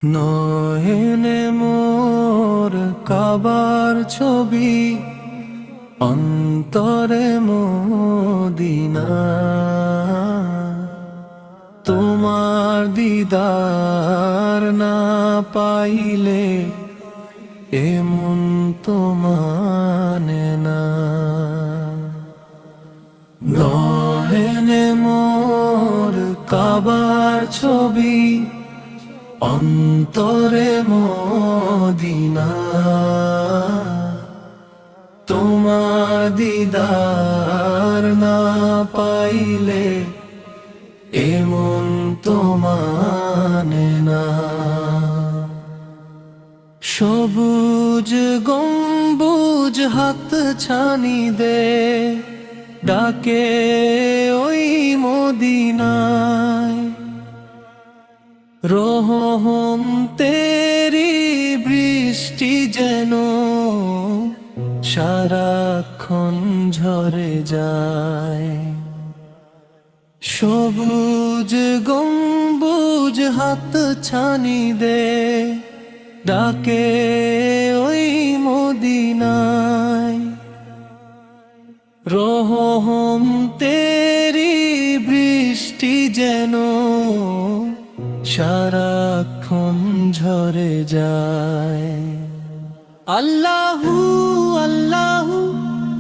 নয়নে মোর কাবার ছবি, অন্তরে মদিনা। তোমার দিদার না পাইলে এমন তো মানে না। নয়নে মোর কাবার ছবি, অন্তরে মদিনা। তোমার দিদার না পাইলে এমন তো মানে না। সবুজ গম্বুজ হাত ছানি দে, ডাকে ওই মদিনায়। রহম তেরি বৃষ্টি যেন সারাক্ষণ ঝরে যায়। সবুজ গম্বুজ হাত ছানি দে, ডাকে ওই মদিনায়। রহম তেরি বৃষ্টি যেন সারাক্ষণ ঝরে যায়। আল্লাহু আল্লাহু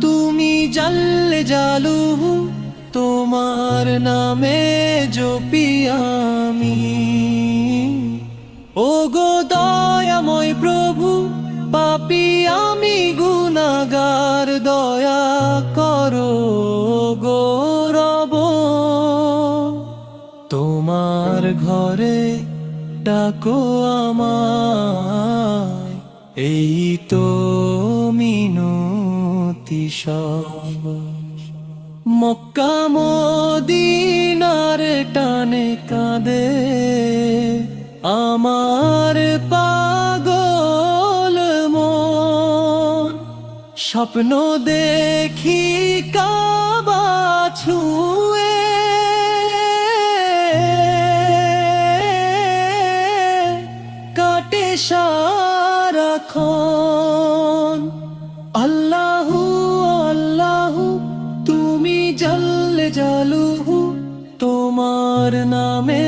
তুমি জাল্লে জালুহু, তোমার নামে জপি আমি। ও গো দয়াময় প্রভু, পাপী আমি গুনাহগার, দয়া করো গো রব। তোমার ঘরে ডাকো আমায়, এই তো মিনতি সব। মক্কা মদিনার টানে কাঁদে আমার পাগল মন। স্বপ্ন দেখি কাবা ছুঁয়ে, কাটে সারাক্ষণ। আল্লাহু আল্লাহু তুমি জাল্লে জালুহু, তোমার নামে